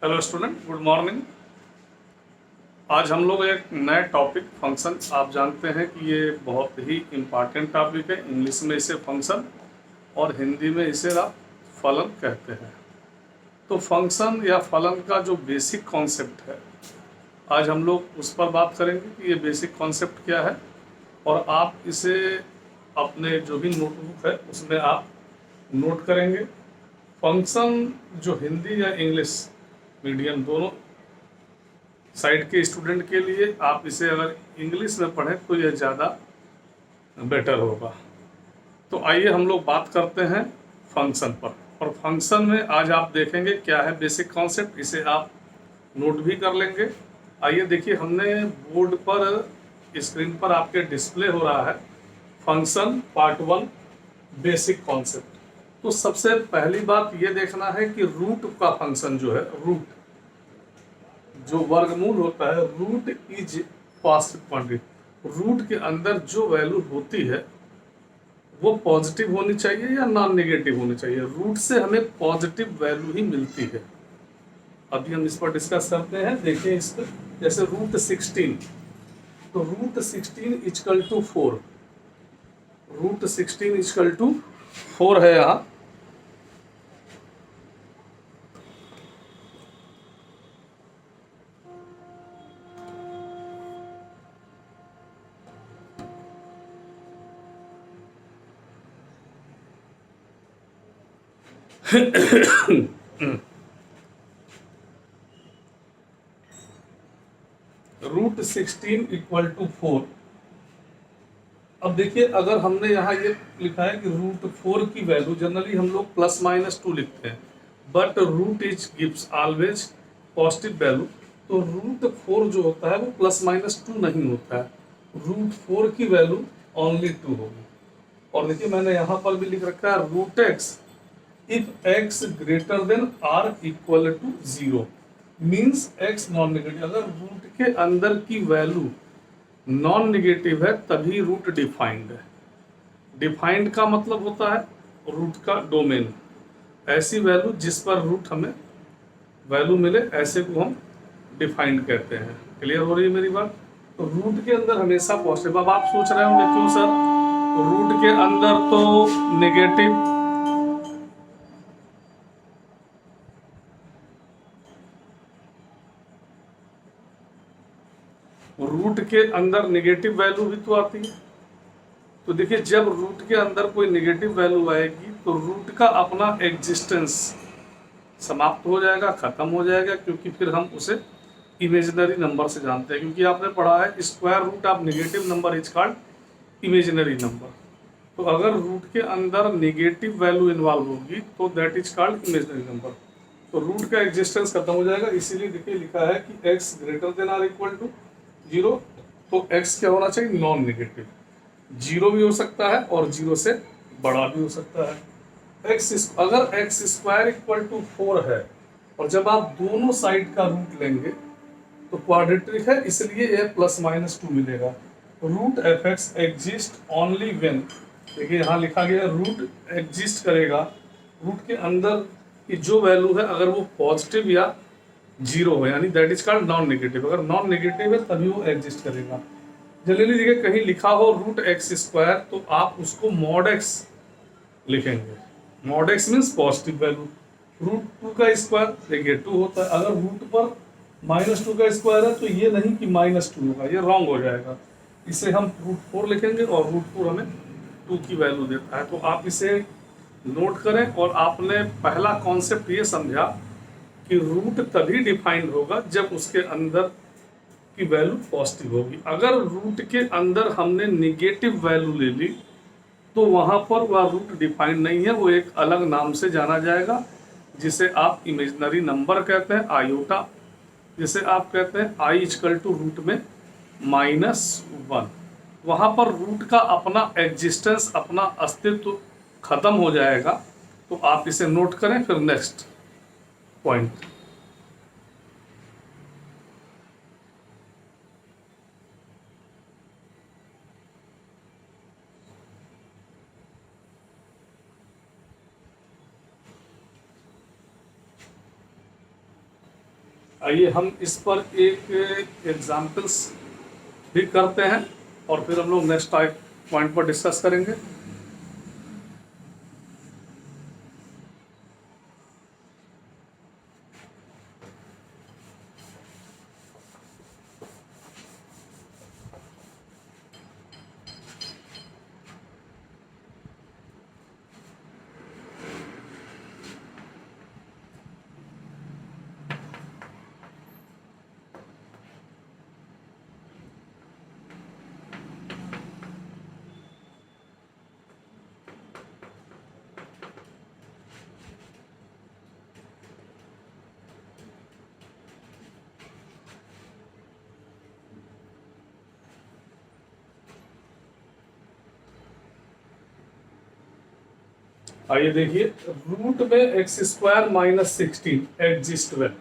Hello student, good morning. आज हम लोग एक नए टॉपिक फंक्शन, आप जानते हैं कि ये बहुत ही इम्पॉर्टेंट टॉपिक है। इंग्लिश में इसे फंक्शन और हिंदी में इसे आप फलन कहते हैं। तो फंक्शन या फलन का जो बेसिक कॉन्सेप्ट है, आज हम लोग उस पर बात करेंगे कि ये बेसिक कॉन्सेप्ट क्या है। और आप इसे अपने जो भी नोटबुक है उसमें आप नोट करेंगे। फंक्शन जो हिंदी या इंग्लिश मीडियम दोनों साइड के स्टूडेंट के लिए, आप इसे अगर इंग्लिश में पढ़ें तो यह ज़्यादा बेटर होगा। तो आइए हम लोग बात करते हैं फंक्शन पर। और फंक्शन में आज आप देखेंगे क्या है बेसिक कॉन्सेप्ट, इसे आप नोट भी कर लेंगे। आइए देखिए, हमने बोर्ड पर स्क्रीन पर आपके डिस्प्ले हो रहा है फंक्शन पार्ट 1 बेसिक कॉन्सेप्ट। तो सबसे पहली बात ये देखना है कि रूट का फंक्शन जो है, रूट जो वर्गमूल होता है, root is positive quantity. Root के अंदर जो वैल्यू होती है वो पॉजिटिव होनी चाहिए या नॉन नेगेटिव होनी चाहिए। रूट से हमें पॉजिटिव वैल्यू ही मिलती है। अभी हम इस पर डिस्कस करते हैं। देखिए इस पर, जैसे रूट 16, तो रूट 16 = 4। रूट 16 = 4 है यहाँ। रूट 16 = 4। अब देखिए, अगर हमने यहाँ ये लिखा है कि रूट 4 की वैल्यू, जनरली हम लोग +-2 लिखते हैं, but root is gives always positive value. तो रूट 4 जो होता है वो +-2 नहीं होता है। रूट 4 की वैल्यू ओनली 2 होगी। और देखिए मैंने यहाँ पर भी लिख रखा है root x if x greater than or equal to 0 means x non negative. अगर रूट के अंदर की वैल्यू नॉन निगेटिव है तभी रूट डिफाइंड है। डिफाइंड का मतलब होता है रूट का डोमेन, ऐसी वैल्यू जिस पर रूट हमें वैल्यू मिले, ऐसे को हम डिफाइंड कहते हैं। क्लियर हो रही है मेरी बात? तो रूट के अंदर हमेशा पॉजिटिव। अब आप सोच रहे होंगे क्यों सर, रूट के अंदर तो निगेटिव, रूट के अंदर निगेटिव वैल्यू भी तो आती है। तो देखिए, जब रूट के अंदर कोई निगेटिव वैल्यू आएगी तो रूट का अपना एग्जिस्टेंस समाप्त हो जाएगा, खत्म हो जाएगा, क्योंकि फिर हम उसे इमेजिनरी नंबर से जानते हैं। क्योंकि आपने पढ़ा है square root of negative number is called imaginary number. तो अगर रूट के अंदर नेगेटिव वैल्यू इन्वॉल्व होगी तो that is called imaginary number. तो रूट का एग्जिस्टेंस खत्म हो जाएगा। इसीलिए देखिए लिखा है कि x greater than or equal to 0। तो x क्या होना चाहिए? Non negative. 0 भी हो सकता है और 0 से बड़ा भी हो सकता है। अगर x² = 4 है और जब आप दोनों साइड का रूट लेंगे तो क्वाड्रेटिक है, इसलिए यह +-2 मिलेगा। Root F X exist only when, देखिए यहाँ लिखा गया रूट एग्जिस्ट करेगा, रूट के अंदर की जो वैल्यू है अगर वो पॉजिटिव या 0 हो, यानी that is called non negative. अगर नॉन नेगेटिव है तभी वो एग्जिस्ट करेगा। जनरली देखिए कहीं लिखा हो रूट x² तो आप उसको मॉड x लिखेंगे। Mod x means positive value. Root 2 का स्क्वायर देखिए 2 होता है। अगर रूट पर -2 का स्क्वायर है तो ये नहीं कि -2 होगा, ये रॉन्ग हो जाएगा। इसे हम रूट 4 लिखेंगे और रूट 4 हमें 2 की वैल्यू देता है। तो आप इसे नोट करें। और आपने पहला कॉन्सेप्ट ये समझा कि रूट तभी डिफाइंड होगा जब उसके अंदर की वैल्यू पॉजिटिव होगी। अगर रूट के अंदर हमने निगेटिव वैल्यू ले ली तो वहां पर वह रूट डिफाइंड नहीं है, वो एक अलग नाम से जाना जाएगा, जिसे आप इमेजिनरी नंबर कहते हैं, आयोटा। जिसे आप कहते हैं i = रूट में -1। वहां पर रूट का अपना एग्जिस्टेंस, अपना अस्तित्व खत्म हो जाएगा। तो आप इसे नोट करें। फिर नेक्स्ट पॉइंट, आइए हम इस पर एक एग्जाम्पल्स भी करते हैं और फिर हम लोग नेक्स्ट पॉइंट पर डिस्कस करेंगे। आइए देखिए, रूट में x square minus 16 exist well.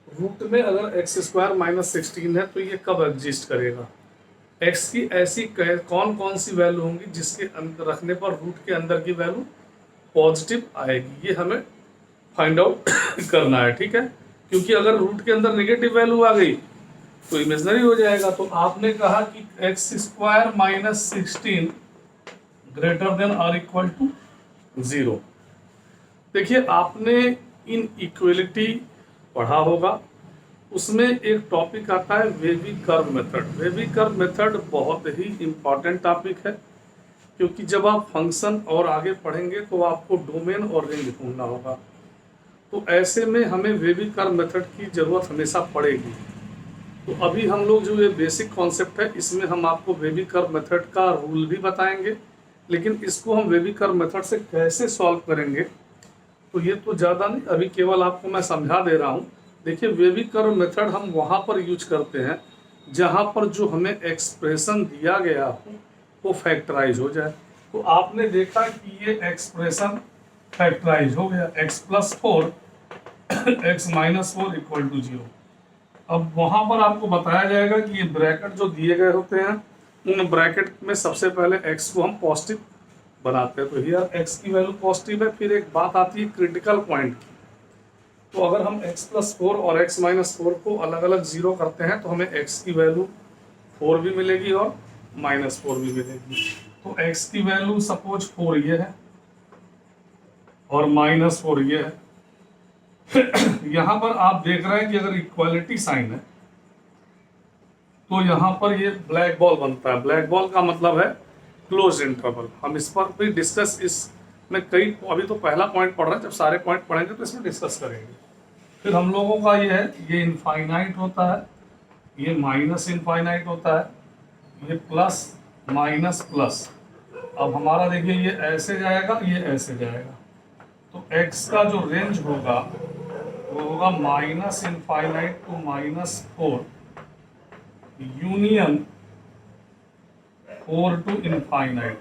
Root में अगर एक्स स्क्वायर माइनस 16 है तो ये कब एग्जिस्ट करेगा? एक्स की ऐसी कौन कौन सी वैल्यू होंगी जिसके अंदर रखने पर रूट के अंदर की वैल्यू पॉजिटिव आएगी, ये हमें फाइंड आउट करना है। ठीक है, क्योंकि अगर रूट के अंदर नेगेटिव वैल्यू आ गई तो इमेजनरी हो जाएगा। तो आपने कहा कि x square minus 16 greater than और इक्वल टू 0। देखिए, आपने इन इक्वलिटी पढ़ा होगा, उसमें एक टॉपिक आता है wavy curve method. Wavy curve method बहुत ही इंपॉर्टेंट टॉपिक है, क्योंकि जब आप फंक्शन और आगे पढ़ेंगे तो आपको डोमेन और रेंज ढूंढना होगा। तो ऐसे में हमें वेवी कर्व मेथड की ज़रूरत हमेशा पड़ेगी। तो अभी हम लोग जो ये बेसिक कॉन्सेप्ट है, इसमें हम आपको वेवी कर्व मेथड का रूल भी बताएंगे, लेकिन इसको हम वेवी कर्व मेथड से कैसे सॉल्व करेंगे तो ये तो ज़्यादा नहीं, अभी केवल आपको मैं समझा दे रहा हूँ। देखिए, वेवी कर्व मेथड हम वहाँ पर यूज करते हैं जहाँ पर जो हमें एक्सप्रेशन दिया गया हो वो फैक्टराइज हो जाए। तो आपने देखा कि ये एक्सप्रेशन फैक्टराइज हो गया, x plus 4 x minus 4 equal to 0। अब वहाँ पर आपको बताया जाएगा कि ये ब्रैकेट जो दिए गए होते हैं, उन ब्रैकेट में सबसे पहले x को हम पॉजिटिव बनाते हैं। तो हियर x की वैल्यू पॉजिटिव है। फिर एक बात आती है क्रिटिकल पॉइंट की। तो अगर हम x प्लस 4 और x माइनस 4 को अलग अलग 0 करते हैं तो हमें x की वैल्यू 4 भी मिलेगी और माइनस 4 भी मिलेगी। तो x की वैल्यू सपोज 4 ये है और माइनस 4 ये है। यहाँ पर आप देख रहे हैं कि अगर इक्वालिटी साइन है तो यहाँ पर ये ब्लैक बॉल बनता है। ब्लैक बॉल का मतलब है क्लोज इंटरवल। हम इस पर भी डिस्कस, इसमें कई, अभी तो पहला पॉइंट पढ़ रहे हैं, जब सारे पॉइंट पढ़ेंगे तो इसमें डिस्कस करेंगे। फिर हम लोगों का ये है, ये इनफाइनाइट होता है, ये माइनस इनफाइनाइट होता है, ये प्लस माइनस प्लस। अब हमारा देखिए, ये ऐसे जाएगा, ये ऐसे जाएगा। तो x का जो रेंज होगा वो होगा minus infinite to minus 4 union 4 to infinite,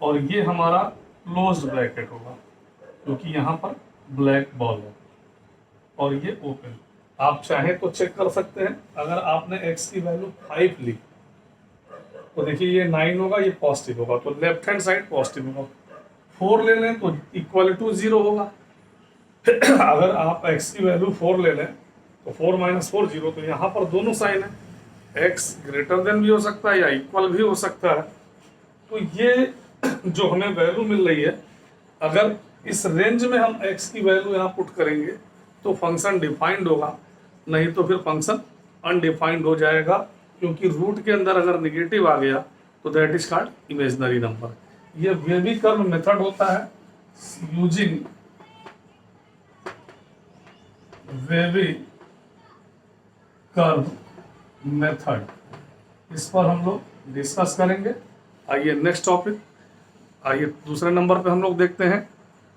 और ये हमारा क्लोज ब्रैकेट होगा क्योंकि यहाँ पर ब्लैक बॉल है, और ये ओपन। आप चाहे तो चेक कर सकते हैं। अगर आपने x की वैल्यू 5 ली तो देखिए ये 9 होगा, ये पॉजिटिव होगा, तो लेफ्ट हैंड साइड पॉजिटिव होगा। 4 ले लें तो इक्वल टू 0 होगा। अगर आप x की वैल्यू 4 ले लें तो 4 माइनस 4 0, तो यहाँ पर दोनों साइन है, x ग्रेटर देन भी हो सकता है या इक्वल भी हो सकता है। तो ये जो हमें वैल्यू मिल रही है, अगर इस रेंज में हम x की वैल्यू यहाँ पुट करेंगे तो फंक्शन डिफाइंड होगा, नहीं तो फिर फंक्शन अनडिफाइंड हो जाएगा, क्योंकि रूट के अंदर अगर निगेटिव आ गया तो that is called imaginary number. ये वेवी कर्व मेथड होता है यूजिंग वेवी कर्व मेथड। इस पर हम लोग डिस्कस करेंगे। आइए नेक्स्ट टॉपिक, आइए दूसरे नंबर पे हम लोग देखते हैं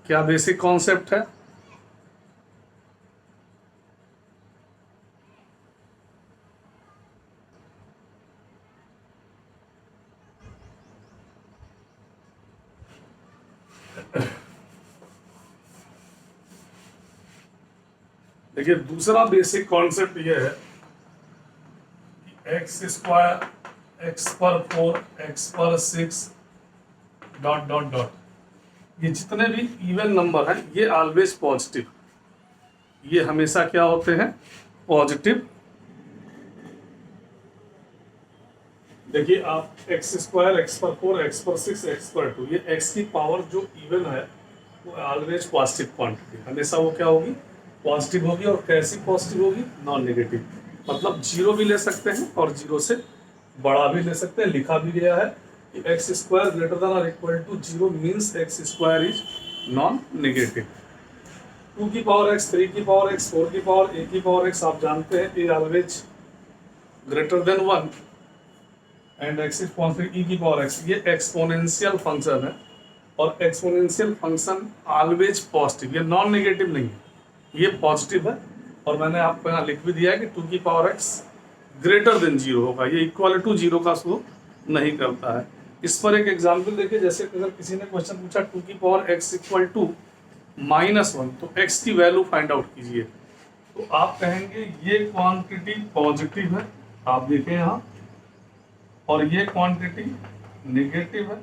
क्या बेसिक कॉन्सेप्ट है। देखिए, दूसरा बेसिक कॉन्सेप्ट ये है कि एक्स स्क्वायर, एक्स पर 4, एक्स पर 6 डॉट डॉट डॉट, ये जितने भी इवन नंबर हैं ये ऑलवेज पॉजिटिव, ये हमेशा क्या होते हैं? पॉजिटिव, देखिए आप एक्स स्क्वायर, एक्स पर 4, एक्स पर 6, एक्स पर 2, ये एक्स की पावर जो इवन है वो ऑलवेज पॉजिटिव क्वांटिटी, हमेशा वो क्या होगी, पॉजिटिव होगी। और कैसी पॉजिटिव होगी, नॉन नेगेटिव, मतलब जीरो भी ले सकते हैं और जीरो से बड़ा भी ले सकते हैं। लिखा भी गया है कि एक्स स्क्वायर ग्रेटर देन और equal to zero means x square is non negative. 2 की पावर एक्स, 3 की पावर एक्स, 4 की पावर, ए की पावर एक्स, आप जानते हैं A always greater than 1 and X is constant, E की पावर एक्स, ये एक्सपोनेंशियल फंक्शन है और एक्सपोनेंशियल फंक्शन ऑलवेज पॉजिटिव, ये नॉन नेगेटिव नहीं है, ये पॉजिटिव है। और मैंने आपको यहाँ लिख भी दिया है कि 2 की power x greater than zero होगा, ये इक्वल टू जीरो का शो नहीं करता है। इस पर एक एग्जाम्पल देखिए, जैसे अगर किसी ने क्वेश्चन पूछा 2 की पावर एक्स इक्वल टू -1, तो एक्स की वैल्यू फाइंड आउट कीजिए, तो आप कहेंगे ये क्वांटिटी पॉजिटिव है, आप देखें यहाँ, और ये क्वांटिटी नेगेटिव है,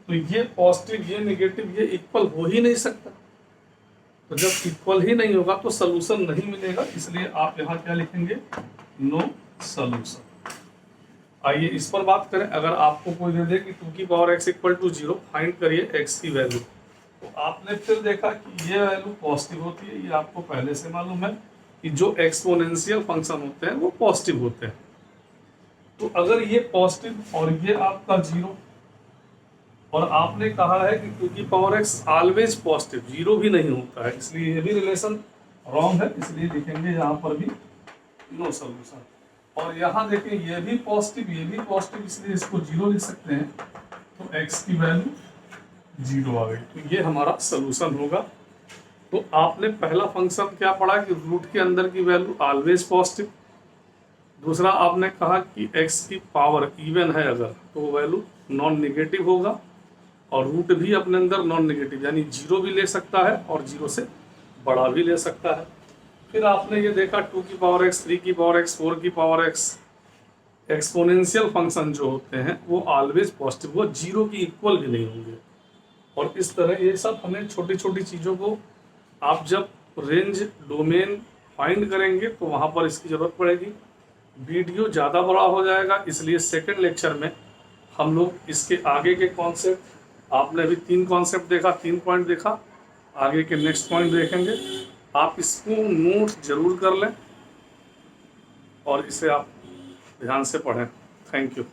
तो ये पॉजिटिव ये नेगेटिव ये इक्वल हो ही नहीं सकता। तो जब इक्वल ही नहीं होगा तो सलूशन नहीं मिलेगा, इसलिए आप यहाँ क्या लिखेंगे, नो सलूशन। आइए इस पर बात करें, अगर आपको कोई दे दे कि 2 की power x equal to 0 find करिए एक्स की वैल्यू, तो आपने फिर देखा कि ये वैल्यू पॉजिटिव होती है, ये आपको पहले से मालूम है कि जो एक्सपोनेंशियल फंक्शन होते हैं वो पॉजिटिव होते हैं। तो अगर ये पॉजिटिव और ये आपका 0, और आपने कहा है कि 2 की पावर एक्स ऑलवेज पॉजिटिव, 0 भी नहीं होता है, इसलिए ये भी रिलेशन रॉन्ग है, इसलिए लिखेंगे यहाँ पर भी नो सॉल्यूशन। और यहाँ देखें ये भी पॉजिटिव ये भी पॉजिटिव, इसलिए इसको 0 लिख सकते हैं, तो x की वैल्यू 0 आ गई, तो ये हमारा सॉल्यूशन होगा। तो आपने पहला फंक्शन क्या पढ़ा कि रूट के अंदर की वैल्यू ऑलवेज पॉजिटिव, दूसरा आपने कहा कि x की पावर इवन है अगर तो वैल्यू नॉन नेगेटिव होगा, और रूट भी अपने अंदर नॉन नेगेटिव यानी 0 भी ले सकता है और 0 से बड़ा भी ले सकता है। फिर आपने ये देखा 2 की पावर एक्स, 3 की पावर एक्स, 4 की पावर एक्स, एक्सपोनेंशियल फंक्शन जो होते हैं वो ऑलवेज पॉजिटिव, वो 0 की इक्वल भी नहीं होंगे। और इस तरह ये सब हमें छोटी छोटी चीज़ों को आप जब रेंज डोमेन फाइंड करेंगे तो वहाँ पर इसकी ज़रूरत पड़ेगी। वीडियो ज़्यादा बड़ा हो जाएगा, इसलिए सेकेंड लेक्चर में हम लोग इसके आगे के कॉन्सेप्ट, आपने अभी 3 कॉन्सेप्ट देखा, 3 पॉइंट देखा, आगे के नेक्स्ट पॉइंट देखेंगे। आप इसको नोट जरूर कर लें और इसे आप ध्यान से पढ़ें। Thank you.